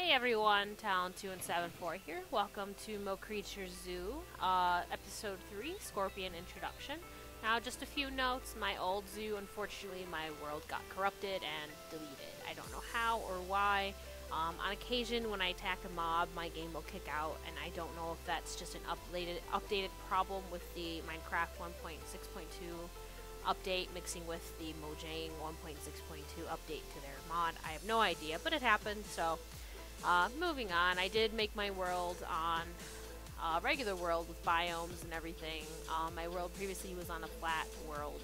Hey everyone, Talon2 and 74 here. Welcome to Mo Creatures Zoo, Episode 3, Scorpion Introduction. Now, just a few notes. My old zoo, unfortunately, my world got corrupted and deleted. I don't know how or why. On occasion, when I attack a mob, my game will kick out, and I don't know if that's just an updated problem with the Minecraft 1.6.2 update mixing with the Mojang 1.6.2 update to their mod. I have no idea, but it happened, so moving on. I did make my world on regular world with biomes and everything. My world previously was on a flat world,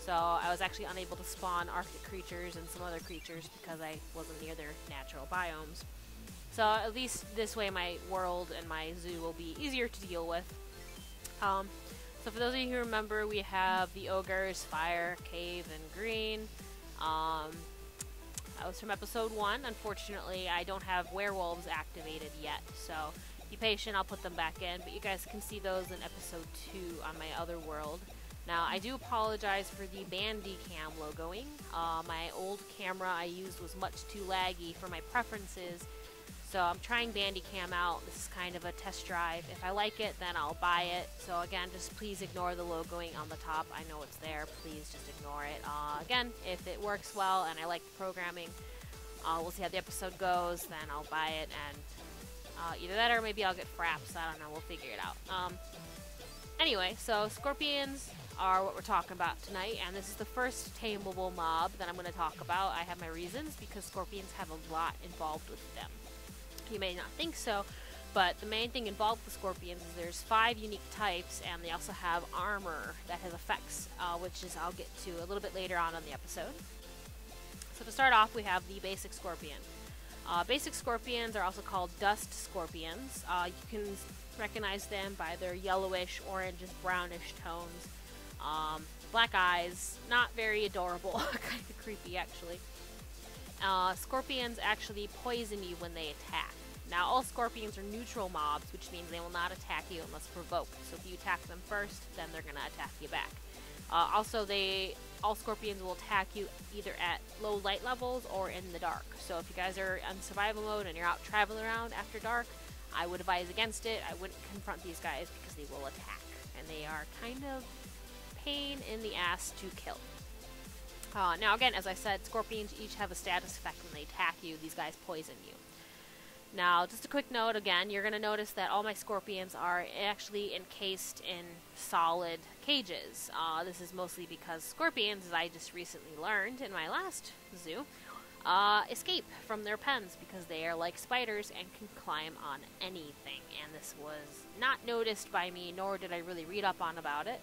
so I was actually unable to spawn Arctic creatures and some other creatures because I wasn't near their natural biomes. So at least this way my world and my zoo will be easier to deal with. So for those of you who remember, we have the ogres, fire, cave, and green. That was from episode 1. Unfortunately, I don't have werewolves activated yet, so be patient, I'll put them back in, but you guys can see those in episode 2 on my other world. Now, I do apologize for the Bandicam logoing. My old camera I used was much too laggy for my preferences, so I'm trying Bandicam out. This is kind of a test drive. If I like it, then I'll buy it. So again, just please ignore the logoing on the top. I know it's there. Please just ignore it. Again, if it works well and I like the programming, we'll see how the episode goes. Then I'll buy it, and either that or maybe I'll get fraps. I don't know. We'll figure it out. Anyway, so scorpions are what we're talking about tonight, and this is the first tameable mob that I'm going to talk about. I have my reasons because scorpions have a lot involved with them. You may not think so, but the main thing involved with scorpions is there's 5 unique types, and they also have armor that has effects, which is I'll get to a little bit later on in the episode. So to start off, we have the basic scorpion. Basic scorpions are also called dust scorpions. You can recognize them by their yellowish, orangish, brownish tones. Black eyes, not very adorable, kind of creepy actually. Scorpions actually poison you when they attack. Now, all scorpions are neutral mobs, which means they will not attack you unless provoked. So if you attack them first, then they're going to attack you back. Also, all scorpions will attack you either at low light levels or in the dark. So if you guys are on survival mode and you're out traveling around after dark, I would advise against it. I wouldn't confront these guys because they will attack. And they are kind of pain in the ass to kill. Now again, as I said, scorpions each have a status effect when they attack you. These guys poison you. Now, just a quick note again, you're going to notice that all my scorpions are actually encased in solid cages. This is mostly because scorpions, as I just recently learned in my last zoo, escape from their pens because they are like spiders and can climb on anything. And this was not noticed by me, nor did I really read up on about it.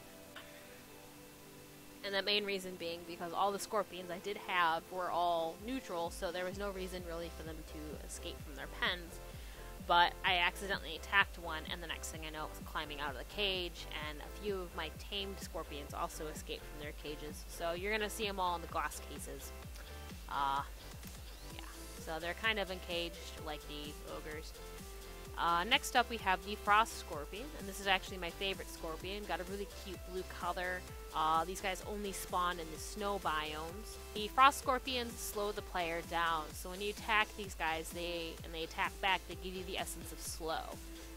And the main reason being because all the scorpions I did have were all neutral, so there was no reason really for them to escape from their pens. But I accidentally attacked one, and the next thing I know it was climbing out of the cage, and a few of my tamed scorpions also escaped from their cages. So you're going to see them all in the glass cases. Yeah, so they're kind of encaged like the ogres. Next up we have the frost scorpion, and this is actually my favorite scorpion. Got a really cute blue color. These guys only spawn in the snow biomes. The frost scorpions slow the player down, so when you attack these guys they attack back, they give you the essence of slow.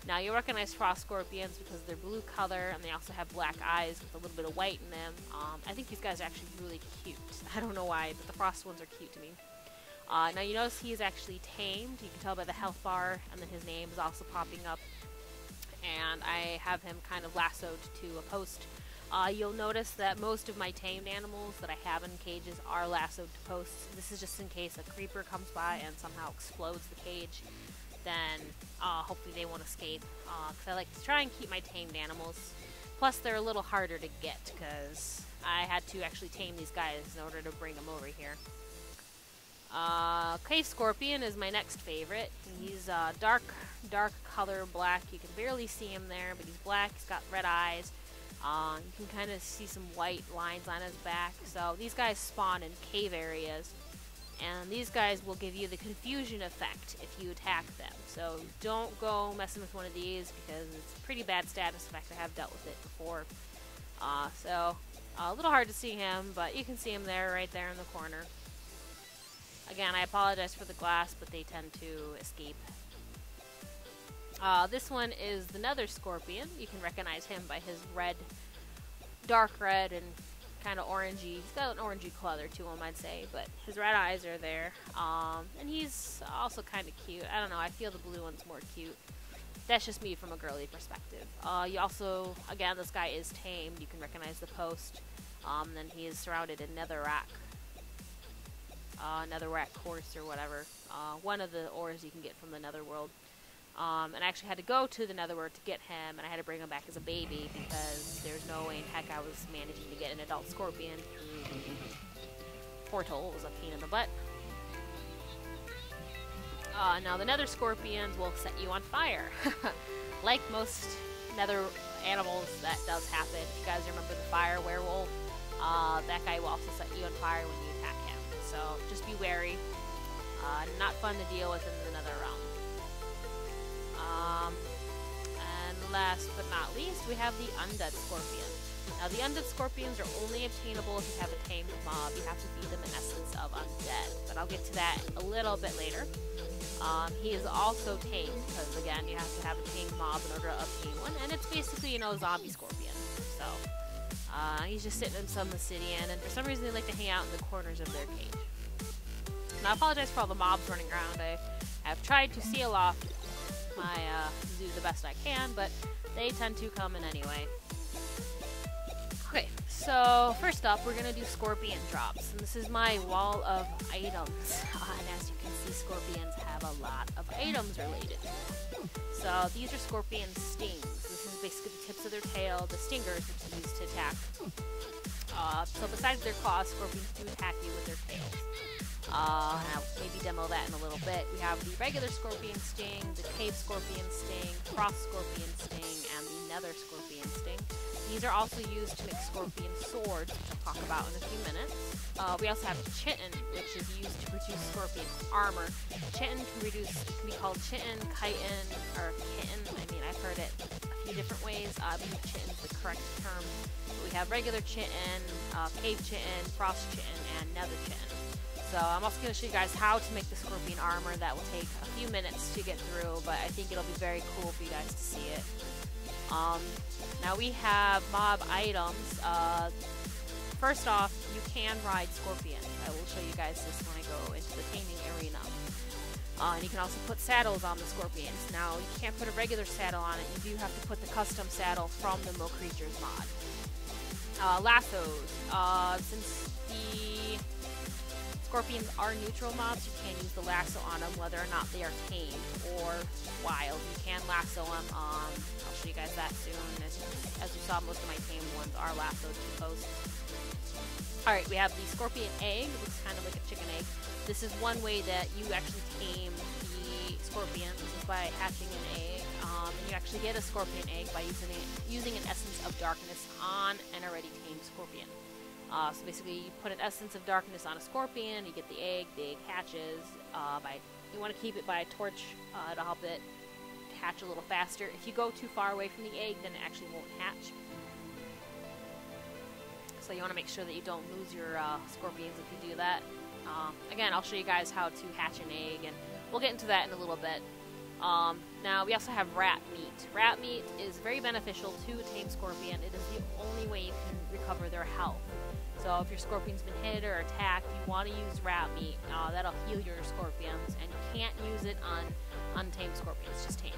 Now you'll recognize frost scorpions because they're blue color and they also have black eyes with a little bit of white in them. I think these guys are actually really cute. I don't know why, but the frost ones are cute to me. Now you notice he is actually tamed. You can tell by the health bar, and then his name is also popping up. And I have him kind of lassoed to a post. You'll notice that most of my tamed animals that I have in cages are lassoed to posts. This is just in case a creeper comes by and somehow explodes the cage. Then hopefully they won't escape. Because I like to try and keep my tamed animals. Plus they're a little harder to get because I had to actually tame these guys in order to bring them over here. Cave Scorpion is my next favorite. He's dark color black. You can barely see him there, but he's black. He's got red eyes. You can kind of see some white lines on his back. So these guys spawn in cave areas, and these guys will give you the confusion effect if you attack them. So don't go messing with one of these because it's a pretty bad status effect. I have dealt with it before. So a little hard to see him, but you can see him there, right there in the corner. Again, I apologize for the glass, but they tend to escape. This one is the Nether Scorpion. You can recognize him by his red, dark red, and kind of orangey. He's got an orangey color to him, I'd say, but his red eyes are there. And he's also kind of cute. I don't know, I feel the blue one's more cute. That's just me from a girly perspective. You also, again, this guy is tamed. You can recognize the post. Then he is surrounded in netherrack. Netherrack quartz or whatever. One of the ores you can get from the netherworld. And I actually had to go to the netherworld to get him, and I had to bring him back as a baby because there's no way in heck I was managing to get an adult scorpion through the portal. It was a pain in the butt. Now the nether scorpions will set you on fire. Like most nether animals, that does happen. If you guys remember the fire werewolf, that guy will also set you on fire when you attack him. So just be wary. Not fun to deal with in the nether realm. And last but not least, we have the Undead Scorpion. Now, the Undead Scorpions are only obtainable if you have a tamed mob. You have to feed them an essence of Undead, but I'll get to that a little bit later. He is also tamed, because again, you have to have a tamed mob in order to obtain one, and it's basically, you know, a zombie scorpion. So, he's just sitting in some obsidian, and for some reason they like to hang out in the corners of their cage. Now, I apologize for all the mobs running around. I have tried to seal off my zoo the best I can, but they tend to come in anyway. Okay, so first up, we're gonna do scorpion drops, and this is my wall of items. And as you can see, scorpions have a lot of items related. So these are scorpion stings. This is basically the tips of their tail, the stingers, which is used to attack. So besides their claws, scorpions do attack you with their tails. And I'll maybe demo that in a little bit. We have the regular scorpion sting, the cave scorpion sting, frost scorpion sting, and the nether scorpion sting. These are also used to make scorpion swords, which I'll talk about in a few minutes. We also have chitin, which is used to produce scorpion armor. Chitin can be called chitin, chitin, or kitten. I mean, I've heard it a few different ways. I believe chitin is the correct term. But we have regular chitin, cave chitin, frost chitin, and nether chitin. So I'm also going to show you guys how to make the scorpion armor. That will take a few minutes to get through, but I think it'll be very cool for you guys to see it. Now we have mob items. First off, you can ride scorpions. I will show you guys this when I go into the taming arena. And you can also put saddles on the scorpions. Now, you can't put a regular saddle on it. You do have to put the custom saddle from the Mo Creatures mod. Lassos. Since the scorpions are neutral mobs, you can use the lasso on them whether or not they are tamed or wild. You can lasso them. I'll show you guys that soon. As you saw, most of my tamed ones are lassoed to posts. Alright, we have the scorpion egg. It looks kind of like a chicken egg. This is one way that you actually tame the scorpion. This is by hatching an egg. And you actually get a scorpion egg by using an essence of darkness on an already tamed scorpion. So basically, you put an essence of darkness on a scorpion, you get the egg hatches. You want to keep it by a torch to help it hatch a little faster. If you go too far away from the egg, then it actually won't hatch. So you want to make sure that you don't lose your scorpions if you do that. Again, I'll show you guys how to hatch an egg, and we'll get into that in a little bit. Now, we also have rat meat. Rat meat is very beneficial to a tame scorpion. It is the only way you can recover their health. So if your scorpion's been hit or attacked, you want to use rat meat. That'll heal your scorpions, and you can't use it on untamed scorpions, just tamed.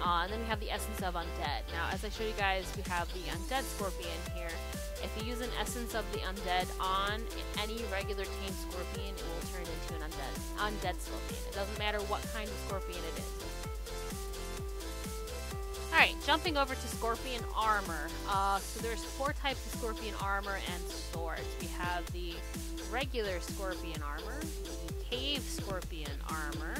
And then we have the essence of undead. Now, as I show you guys, we have the undead scorpion here. If you use an essence of the undead on any regular tamed scorpion, it will turn into an undead scorpion. It doesn't matter what kind of scorpion it is. Alright, jumping over to scorpion armor. So there's 4 types of scorpion armor and swords. We have the regular scorpion armor, the cave scorpion armor,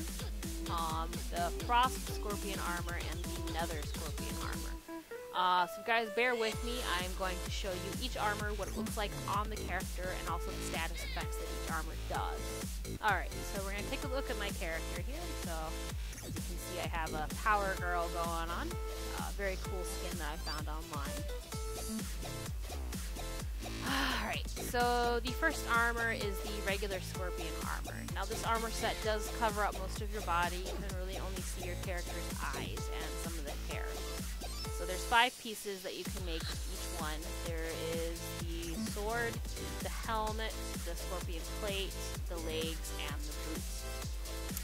the frost scorpion armor, and the nether scorpion armor. So guys, bear with me. I'm going to show you each armor, what it looks like on the character, and also the status effects that each armor does. Alright, so we're going to take a look at my character here. So, as you can see, I have a power girl going on. Very cool skin that I found online. Alright, so the first armor is the regular scorpion armor. Now this armor set does cover up most of your body. You can really only see your character's eyes and some of the hair. So there's 5 pieces that you can make with each one. There is the sword, the helmet, the scorpion plate, the legs, and the boots.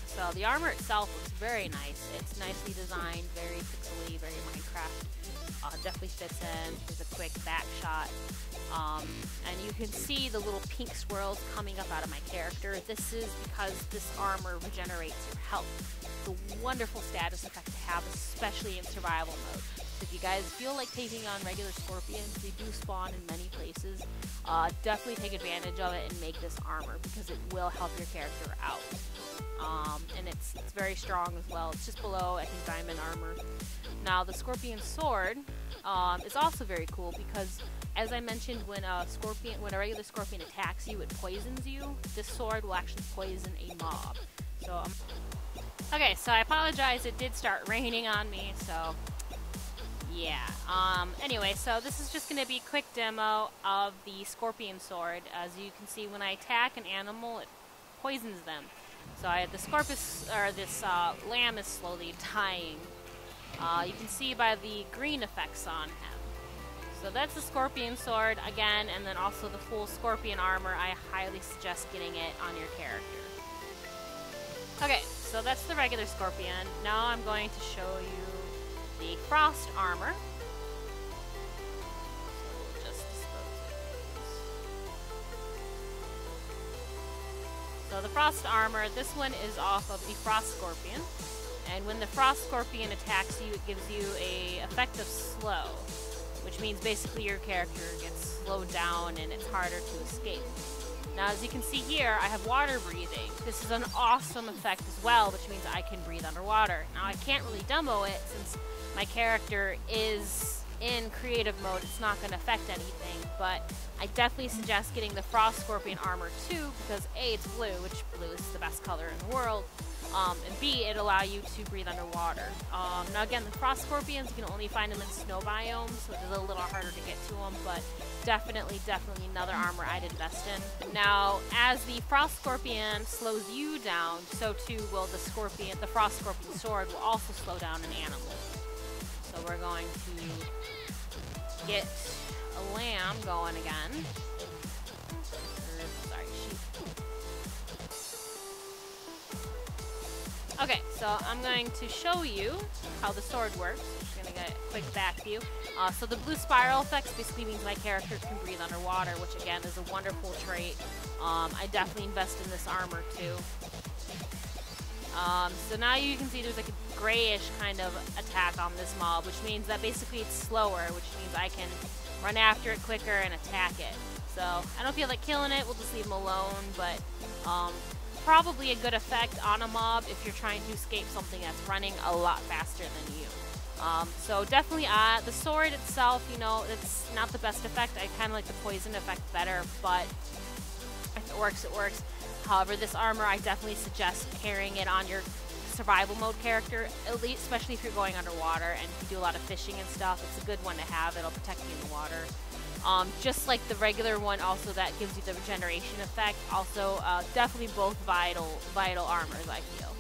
So the armor itself looks very nice. It's nicely designed, very pixely, very Minecraft. Definitely fits in. There's a quick back shot. And you can see the little pink swirls coming up out of my character. This is because this armor regenerates your health. It's a wonderful status effect to have, especially in survival mode. So if you guys feel like taking on regular scorpions, they do spawn in many places. Definitely take advantage of it and make this armor because it will help your character out. And it's very strong as well. It's just below, I think, diamond armor. Now the scorpion sword is also very cool because, as I mentioned, when a regular scorpion attacks you, it poisons you. This sword will actually poison a mob. So okay, so I apologize. It did start raining on me, so yeah. Anyway, so this is just going to be a quick demo of the scorpion sword. As you can see, when I attack an animal, it poisons them. So this lamb is slowly dying. You can see by the green effects on him. So that's the scorpion sword again, and then also the full scorpion armor. I highly suggest getting it on your character. Okay, so that's the regular scorpion. Now I'm going to show you the frost armor. So we'll just dispose of these. So the frost armor, this one is off of the frost scorpion. And when the frost scorpion attacks you, it gives you a effect of slow, which means basically your character gets slowed down and it's harder to escape. Now, as you can see here, I have water breathing. This is an awesome effect as well, which means I can breathe underwater. Now, I can't really demo it since my character is in creative mode. It's not going to affect anything, but I definitely suggest getting the frost scorpion armor too, because A, it's blue, which blue is the best color in the world. And B, it allows you to breathe underwater. Now again, the frost scorpions, you can only find them in snow biomes, so it's a little harder to get to them, but definitely another armor I'd invest in. Now, as the frost scorpion slows you down, so too will the frost scorpion sword will also slow down an animal. So we're going to get a lamb going again. Okay, so I'm going to show you how the sword works. I'm going to get a quick back view. So the blue spiral effects basically means my character can breathe underwater, which again is a wonderful trait. I definitely invest in this armor too. So now you can see there's like a grayish kind of attack on this mob, which means that basically it's slower, which means I can run after it quicker and attack it. So I don't feel like killing it, we'll just leave him alone, but probably a good effect on a mob if you're trying to escape something that's running a lot faster than you. So definitely the sword itself, you know, it's not the best effect. I kind of like the poison effect better, but if it works, it works. However, this armor, I definitely suggest carrying it on your survival mode character, at least, especially if you're going underwater and you do a lot of fishing and stuff. It's a good one to have. It'll protect you in the water. Just like the regular one, also that gives you the regeneration effect. Also, definitely both vital armors, I feel.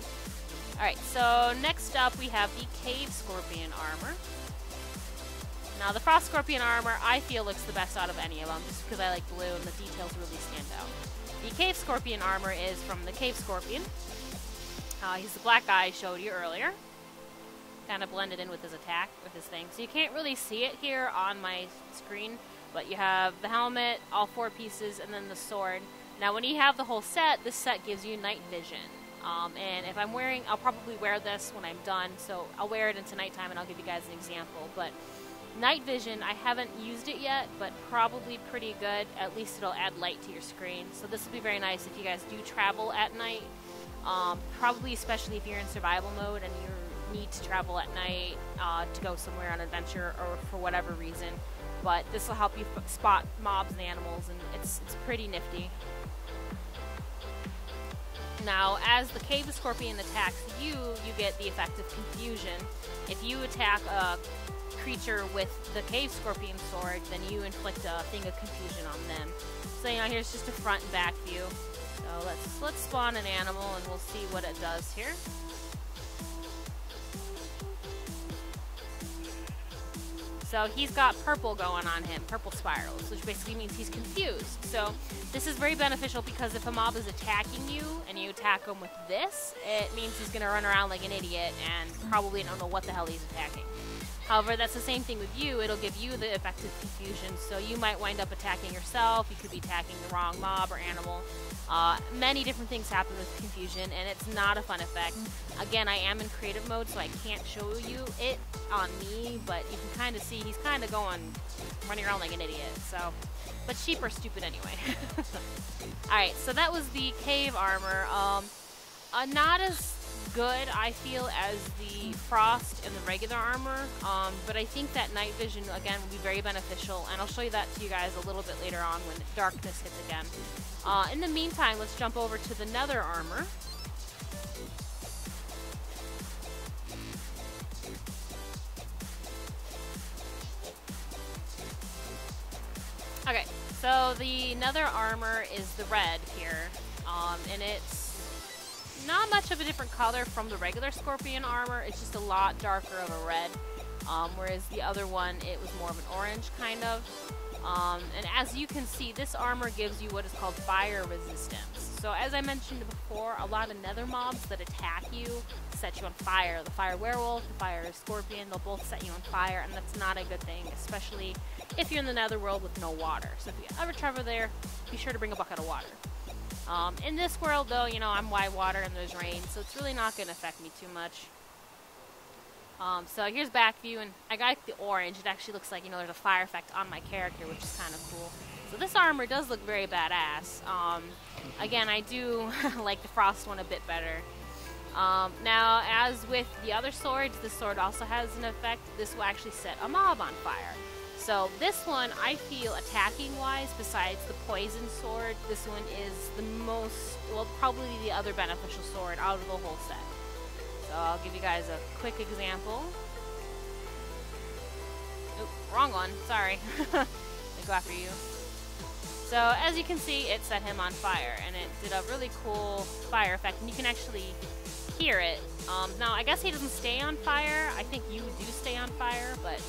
Alright, so next up we have the Cave Scorpion armor. Now, the Frost Scorpion armor, I feel looks the best out of any of them, just because I like blue and the details really stand out. The Cave Scorpion armor is from the Cave Scorpion. He's the black guy I showed you earlier. Kind of blended in with his attack, with his thing. So you can't really see it here on my screen, but you have the helmet, all 4 pieces, and then the sword. Now, when you have the whole set, this set gives you night vision. And if I'm wearing, I'll probably wear this when I'm done, so I'll wear it into nighttime and I'll give you guys an example. But night vision, I haven't used it yet, but probably pretty good. At least it'll add light to your screen. So this will be very nice if you guys do travel at night. Probably especially if you're in survival mode and you need to travel at night to go somewhere on adventure or for whatever reason. But this will help you spot mobs and animals, and it's pretty nifty. Now, as the Cave Scorpion attacks you, you get the effect of confusion. If you attack a creature with the cave scorpion sword, then you inflict a thing of confusion on them. So you know, here's just a front and back view. So let's spawn an animal and we'll see what it does here. So he's got purple going on him, purple spirals, which basically means he's confused. So this is very beneficial because if a mob is attacking you and you attack him with this, it means he's going to run around like an idiot and probably don't know what the hell he's attacking. However, that's the same thing with you. It'll give you the effect of confusion, so you might wind up attacking yourself. You could be attacking the wrong mob or animal. Many different things happen with confusion, and it's not a fun effect. Again, I am in creative mode, so I can't show you it on me, but you can kind of see he's kind of running around like an idiot. So, but sheep are stupid anyway. Alright, so that was the cave armor. Not as good, I feel, as the frost and the regular armor, but I think that night vision, again, will be very beneficial, and I'll show you that to you guys a little bit later on when darkness hits again. In the meantime, let's jump over to the Nether armor. Okay, so the Nether armor is the red here, and it's not much of a different color from the regular scorpion armor. It's just a lot darker of a red, whereas the other one, it was more of an orange kind of. And as you can see, this armor gives you what is called fire resistance. So as I mentioned before, a lot of nether mobs that attack you set you on fire. The fire werewolf, the fire scorpion, they'll both set you on fire, and that's not a good thing, especially if you're in the nether world with no water. So if you ever travel there, be sure to bring a bucket of water. In this world, though, you know, I'm white water and there's rain, so it's really not going to affect me too much. So here's back view, and I got the orange. It actually looks like, you know, there's a fire effect on my character, which is kind of cool. So this armor does look very badass. Again, I do like the frost one a bit better. Now, as with the other swords, this sword also has an effect. This will actually set a mob on fire. So this one, I feel, attacking-wise, besides the poison sword, this one is the most, well, probably the other beneficial sword out of the whole set. So I'll give you guys a quick example. Oop, wrong one, sorry. Let me go after you. So as you can see, it set him on fire, and it did a really cool fire effect, and you can actually hear it. Now, I guess he doesn't stay on fire. I think you do stay on fire, but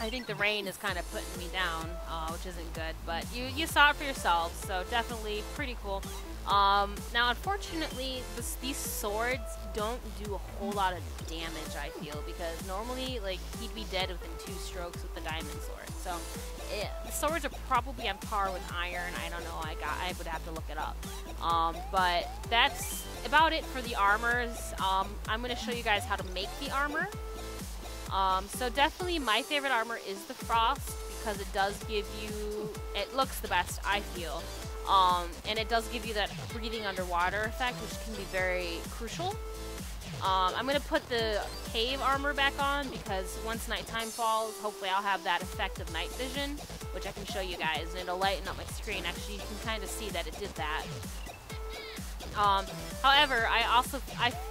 I think the rain is kind of putting me down, which isn't good, but you saw it for yourselves, so definitely pretty cool. Now, unfortunately, these swords don't do a whole lot of damage, I feel, because normally, like, he'd be dead within 2 strokes with the diamond sword. So, the swords are probably on par with iron. I don't know. I would have to look it up. But that's about it for the armors. I'm going to show you guys how to make the armor. So definitely my favorite armor is the frost, because it does give you, it looks the best, I feel. And it does give you that breathing underwater effect, which can be very crucial. I'm going to put the cave armor back on, because once nighttime falls, hopefully I'll have that effect of night vision, which I can show you guys, and it'll lighten up my screen. Actually, you can kind of see that it did that. However,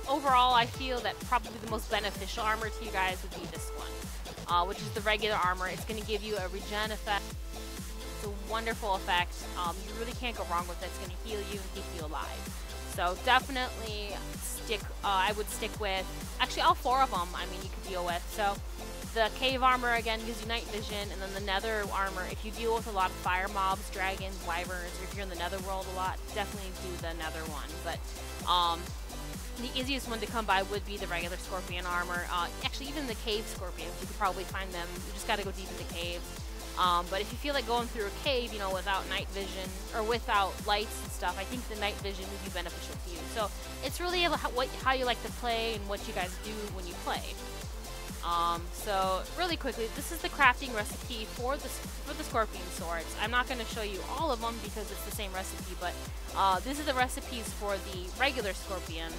overall, I feel that probably the most beneficial armor to you guys would be this one, which is the regular armor. It's going to give you a regen effect. It's a wonderful effect. You really can't go wrong with it. It's going to heal you and keep you alive. So definitely I would stick with, actually all 4 of them, I mean, you could deal with. So the cave armor, again, gives you night vision, and then the nether armor, if you deal with a lot of fire mobs, dragons, wyverns, or if you're in the nether world a lot, definitely do the nether one. But the easiest one to come by would be the regular scorpion armor. Actually, even the cave scorpions, you could probably find them. You just gotta go deep in the caves. But if you feel like going through a cave, you know, without night vision, or without lights and stuff, I think the night vision would be beneficial to you. So it's really how you like to play and what you guys do when you play. So really quickly, this is the crafting recipe for the scorpion swords. I'm not going to show you all of them because it's the same recipe, but these are the recipes for the regular scorpion.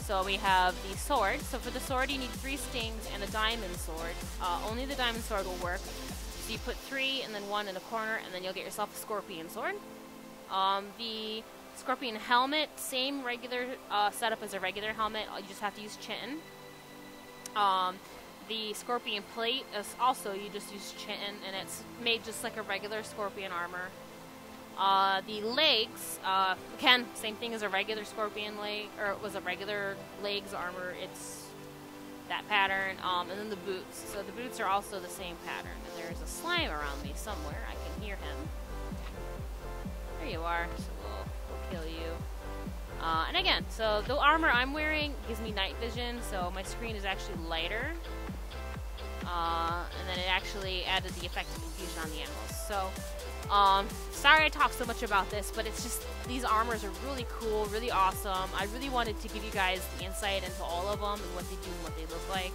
So we have the sword. So for the sword, you need 3 stings and a diamond sword. Only the diamond sword will work. So you put 3 and then 1 in a corner, and then you'll get yourself a scorpion sword. The scorpion helmet, same regular setup as a regular helmet. You just have to use chin. the scorpion plate is also, you just use chitin, and it's made just like a regular scorpion armor. The legs, again, same thing as a regular scorpion leg, or it was a regular legs armor. It's that pattern, and then the boots. So the boots are also the same pattern. And there's a slime around me somewhere. I can hear him. There you are. So we'll kill you. And again, so the armor I'm wearing gives me night vision, so my screen is actually lighter. And then it actually added the effect of confusion on the animals. So, sorry I talk so much about this, but it's just, these armors are really cool, really awesome. I really wanted to give you guys the insight into all of them and what they do and what they look like.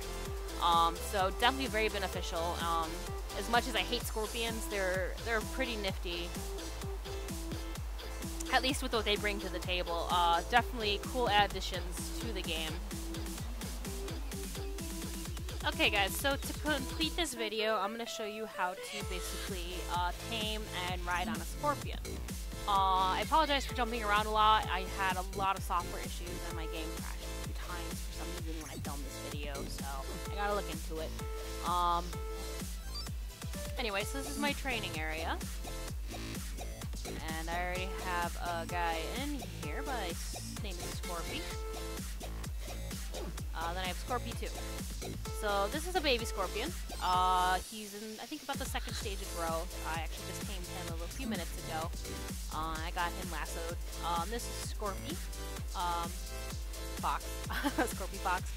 So definitely very beneficial. As much as I hate scorpions, they're pretty nifty. At least with what they bring to the table. Definitely cool additions to the game. Okay guys, so to complete this video, I'm going to show you how to basically tame and ride on a scorpion. I apologize for jumping around a lot. I had a lot of software issues and my game crashed a few times for some reason when I filmed this video, so I gotta look into it. Anyway, so this is my training area. And I already have a guy in here, but his name is Scorpy. Then I have Scorpy 2. So this is a baby scorpion. He's in, I think, about the second stage of growth. I actually just tamed him a few minutes ago. I got him lassoed. This is Scorpy. Fox. Scorpy Fox.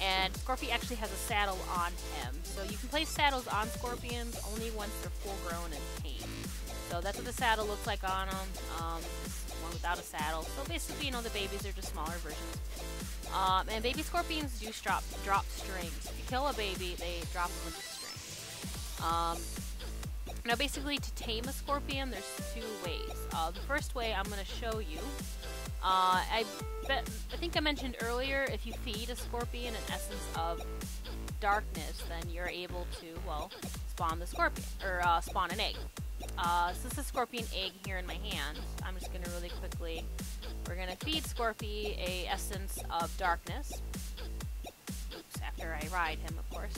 And Scorpy actually has a saddle on him. So you can place saddles on scorpions only once they're full grown and tame. So that's what the saddle looks like on them. This one without a saddle. So basically, you know, the babies are just smaller versions. And baby scorpions do drop strings. If you kill a baby, they drop a bunch of strings. Now basically, to tame a scorpion, there's two ways. The first way I'm going to show you. I think I mentioned earlier, if you feed a scorpion an essence of darkness, then you're able to, well, spawn the scorpion, or spawn an egg. So this is a scorpion egg here in my hand. I'm just going to really quickly, we're going to feed Scorpy a essence of darkness. Oops, after I ride him, of course.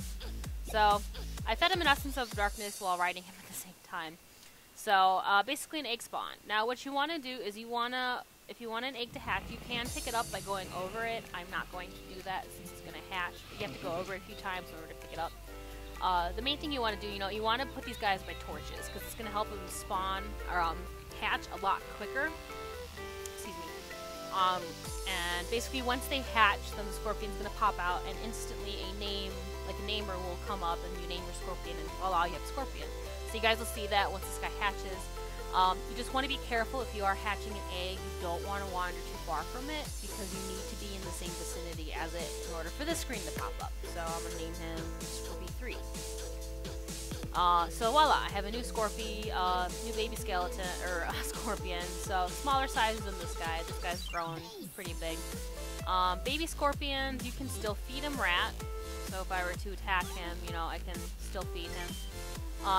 So, I fed him an essence of darkness while riding him at the same time. So, basically an egg spawn. Now, what you want to do is if you want an egg to hatch, you can pick it up by going over it. I'm not going to do that since it's going to hatch. You have to go over it a few times in order to pick it up. The main thing you want to do, you want to put these guys by torches, because it's going to help them spawn, or hatch a lot quicker. Excuse me. And basically once they hatch, then the scorpion's going to pop out, and instantly a name, like a namer will come up, and you name your scorpion, and voila, you have a scorpion. So you guys will see that once this guy hatches. You just want to be careful if you are hatching an egg. You don't want to wander too far from it, because you need to be in the same vicinity as it in order for this screen to pop up. So I'm going to name him Scorpy 3. So voila, I have a new Scorpy, new baby skeleton, or scorpion. So smaller size than this guy. This guy's grown pretty big. Baby scorpions, you can still feed him rat. So if I were to attack him, I can still feed him.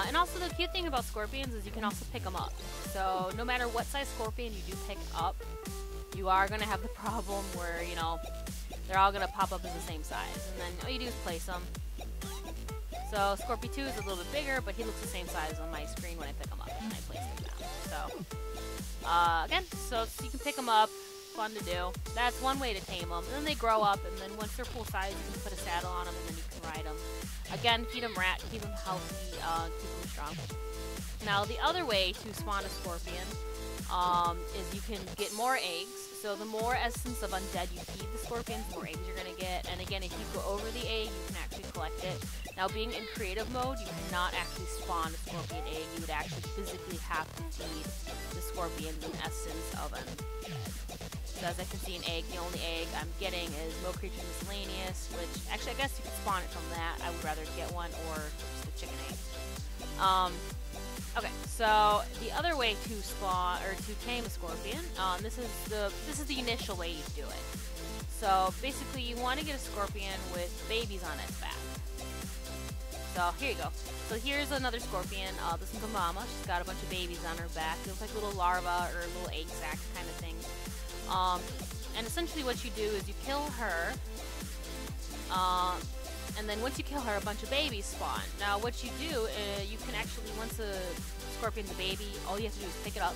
And also the cute thing about scorpions is you can also pick them up. So no matter what size scorpion you do pick up, you are going to have the problem where, they're all going to pop up as the same size. And then all you do is place them. So Scorpy 2 is a little bit bigger, but he looks the same size on my screen when I pick him up and I place him down. So, again, so you can pick them up. Fun to do. That's one way to tame them. And then they grow up, and then once they're full size, you can put a saddle on them, and then you can ride them. Again, feed them rat, keep them healthy, keep them strong. Now, the other way to spawn a scorpion is you can get more eggs. So the more essence of undead you feed the scorpions, the more eggs you're going to get. And again, if you go over the egg, you can actually collect it. Now, being in creative mode, you cannot actually spawn a scorpion egg. You would actually physically have to feed the scorpions an essence of undead. So as I can see, an egg, the only egg I'm getting is Mo Creature Miscellaneous, which, actually, I guess you could spawn it from that. I would rather get one, or just a chicken egg. Okay, so the other way to spawn, or to tame a scorpion, this is the initial way you do it. So basically, you want to get a scorpion with babies on its back. So here you go. So here's another scorpion. This one's a mama. She's got a bunch of babies on her back. They look like little larvae or little egg sac kind of things. And essentially what you do is you kill her, and then once you kill her, a bunch of babies spawn. Now what you do, you can actually, once a scorpion's a baby, all you have to do is pick it up,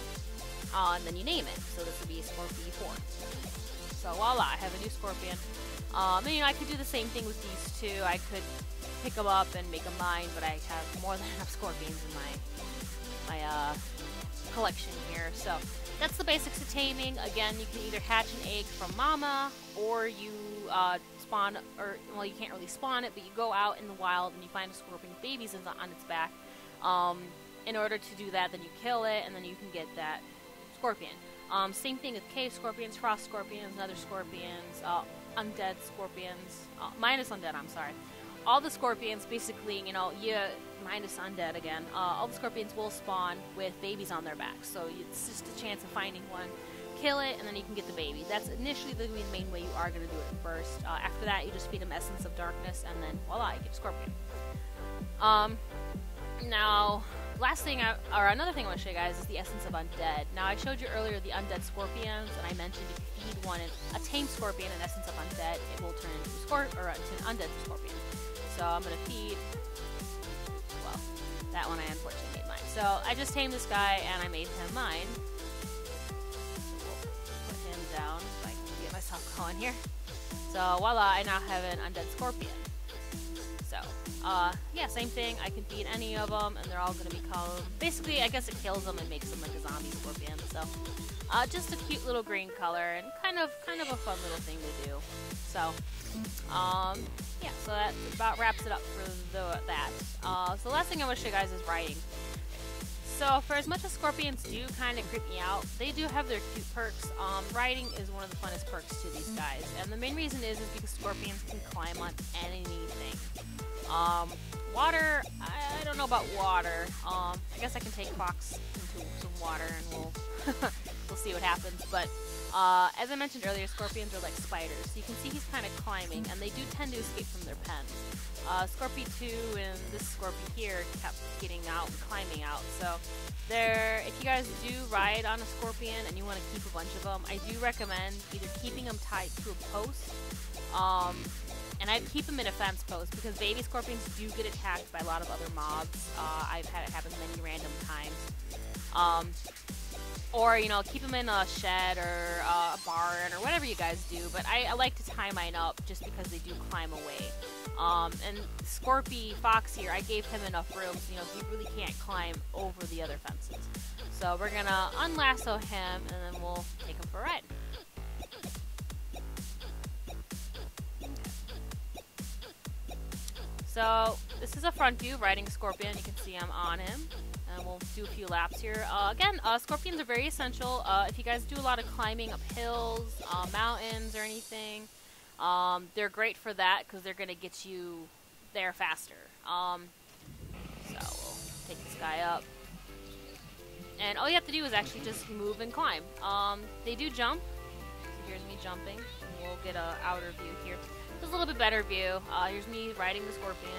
and then you name it. So this would be Scorpion 4. So voila, I have a new scorpion. And you know, I could do the same thing with these two. I could pick them up and make them mine, but I have more than enough scorpions in my collection here. So that's the basics of taming. Again, you can either hatch an egg from mama, or you spawn, or well, you can't really spawn it, but you go out in the wild and you find a scorpion with babies on its back. In order to do that, then you kill it, and then you can get that scorpion. Same thing with cave scorpions, frost scorpions, nether scorpions, undead scorpions, minus undead, I'm sorry. All the scorpions, basically, you know, minus undead again, all the scorpions will spawn with babies on their backs, so it's just a chance of finding one, kill it, and then you can get the baby. That's initially the main way you are going to do it first. After that, you just feed them Essence of Darkness, and then voila, you get a scorpion. Now, another thing I want to show you guys is the Essence of Undead. Now, I showed you earlier the Undead Scorpions, and I mentioned if you feed one a tame scorpion an Essence of Undead, it will turn into an Undead Scorpion. So I'm going to feed, well, that one I unfortunately made mine. So I just tamed this guy, and I made him mine. Put him down so I can get myself going here. So voila, I now have an Undead Scorpion. So, yeah, same thing. I can feed any of them, and they're all going to be called. Basically, I guess it kills them and makes them like a zombie scorpion. So, just a cute little green color, and kind of a fun little thing to do. So, yeah. So that about wraps it up for that. So the last thing I want to show you guys is riding. So for as much as scorpions do kind of creep me out, they do have their cute perks. Riding is one of the funnest perks to these guys, and the main reason is because scorpions can climb on anything. Water, I don't know about water. I guess I can take Fox into some water and we'll we'll see what happens. But as I mentioned earlier, scorpions are like spiders. So you can see he's kind of climbing, and they do tend to escape from their pens. Scorpion 2 and this Scorpion here kept getting out and climbing out. So if you guys do ride on a scorpion and you want to keep a bunch of them, I do recommend either keeping them tied to a post, and I keep them in a fence post, because baby scorpions do get attacked by a lot of other mobs. I've had it happen many random times. Or, you know, keep them in a shed or a barn or whatever you guys do. But I like to tie mine up just because they do climb away. And Scorpy Fox here, I gave him enough room so, you know, he really can't climb over the other fences. So we're going to unlasso him, and then we'll take him for a ride. So this is a front view riding a scorpion. You can see I'm on him, and we'll do a few laps here. Again, scorpions are very essential. If you guys do a lot of climbing up hills, mountains, or anything, they're great for that because they're going to get you there faster. So we'll take this guy up, and all you have to do is actually just move and climb. They do jump. So here's me jumping. We'll get an outer view here. Just a little bit better view. Here's me riding the scorpion.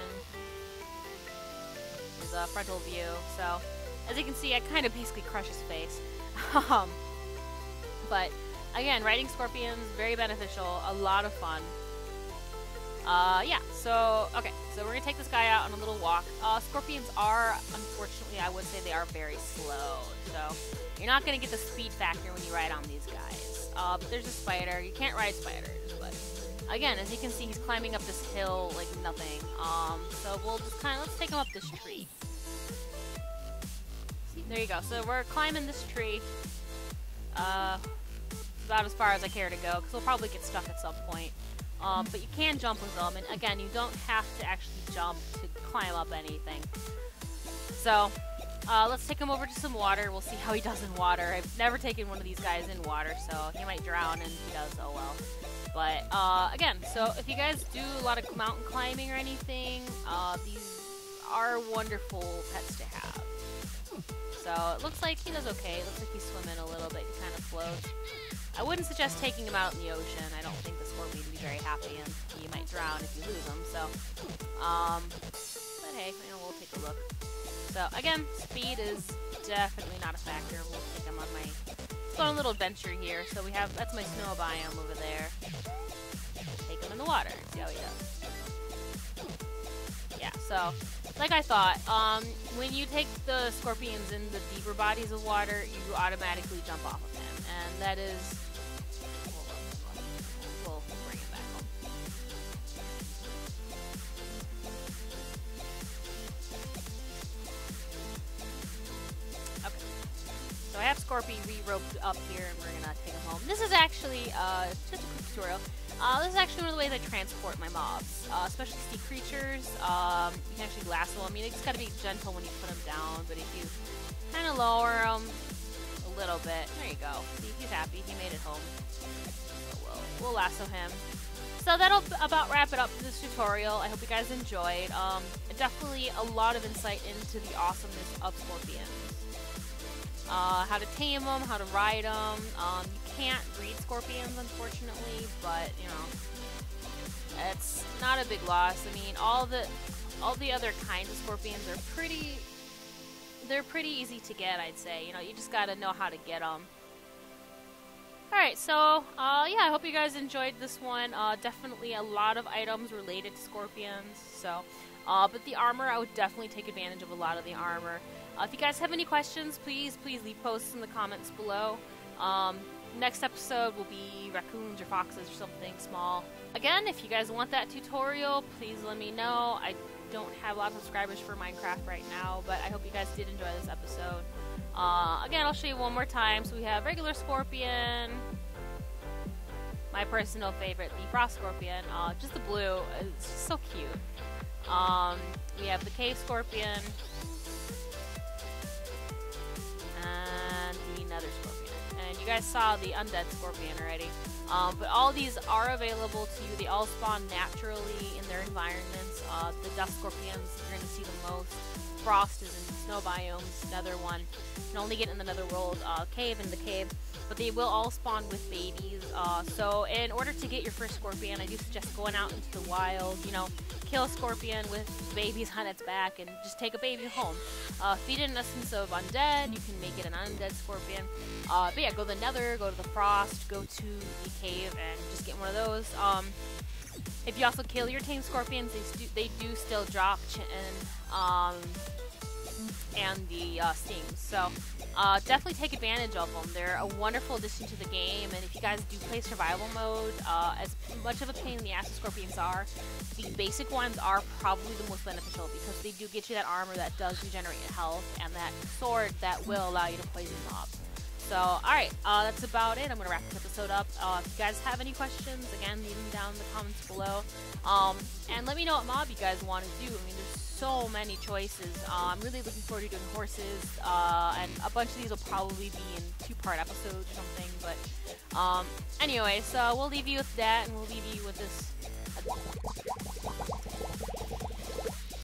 Here's a frontal view. So, as you can see, I kind of basically crush his face. But, again, riding scorpions, very beneficial. A lot of fun. Yeah, so, okay. So, we're going to take this guy out on a little walk. Scorpions are, unfortunately, I would say they are very slow. So, you're not going to get the speed factor when you ride on these guys. But there's a spider. You can't ride spiders, but... Again, as you can see, he's climbing up this hill like nothing. So we'll just let's take him up this tree. There you go. So we're climbing this tree. About as far as I care to go, because we'll probably get stuck at some point. But you can jump with them, and again, you don't have to actually jump to climb up anything. So, let's take him over to some water. We'll see how he does in water. I've never taken one of these guys in water, so he might drown, and if he does, oh well. But, again, so if you guys do a lot of mountain climbing or anything, these are wonderful pets to have. So, it looks like he does okay. It looks like he's swimming a little bit. He kind of floats. I wouldn't suggest taking him out in the ocean. I don't think the scorpion would be very happy, and you might drown if you lose him. So, but hey, you know, we'll take a look. So, again, speed is definitely not a factor. We'll take him on my... Let's go on a little adventure here. So we have, that's my snow biome over there. Take him in the water and see how he does. Yeah, so, like I thought, when you take the scorpions in the deeper bodies of water, you automatically jump off of them, and that is... Hold on. We'll bring it back home. Okay. So I have Scorpy re-roped up here, and we're gonna take him home. This is actually, just a quick tutorial. This is actually one of the ways I transport my mobs, especially sea creatures. You can actually lasso them. I mean, you just gotta be gentle when you put them down, but if you kind of lower them a little bit, there you go. See, he's happy. He made it home. So we'll lasso him. So that'll about wrap it up for this tutorial. I hope you guys enjoyed. Definitely a lot of insight into the awesomeness of scorpions. How to tame them, how to ride them. You can't breed scorpions, unfortunately, but you know, it's not a big loss. I mean, all the other kinds of scorpions are pretty easy to get, I'd say. You know, you just gotta know how to get them. Alright, so, yeah, I hope you guys enjoyed this one. Definitely a lot of items related to scorpions, so, but the armor, I would definitely take advantage of a lot of the armor. If you guys have any questions, please leave posts in the comments below. Next episode will be raccoons or foxes or something small. Again, if you guys want that tutorial, please let me know. I don't have a lot of subscribers for Minecraft right now, but I hope you guys did enjoy this episode. Again, I'll show you one more time. So we have regular scorpion, my personal favorite, the frost scorpion, just the blue, it's just so cute. We have the cave scorpion, and the nether scorpion. And you guys saw the undead scorpion already. But all these are available to you. They all spawn naturally in their environments. The dust scorpions, you're going to see the most. Frost is in snow biomes. Nether one, you can only get in the nether world cave, in the cave. But they will all spawn with babies. So in order to get your first scorpion, I do suggest going out into the wild, you know, kill a scorpion with babies on its back and just take a baby home. Feed it an essence of undead, you can make it an undead scorpion. But yeah, go to the nether, go to the frost, go to the cave and just get one of those. If you also kill your tame scorpions, they do still drop and the stings. So definitely take advantage of them. They're a wonderful addition to the game, and if you guys do play survival mode, as much of a pain in the ass as scorpions are, the basic ones are probably the most beneficial because they do get you that armor that does regenerate health and that sword that will allow you to poison mobs. So, alright, that's about it. I'm going to wrap this episode up. If you guys have any questions, again, leave them down in the comments below. And let me know what mob you guys want to do. I mean, there's so many choices. I'm really looking forward to doing horses, and a bunch of these will probably be in 2-part episodes or something. But, anyway, so we'll leave you with that, and we'll leave you with this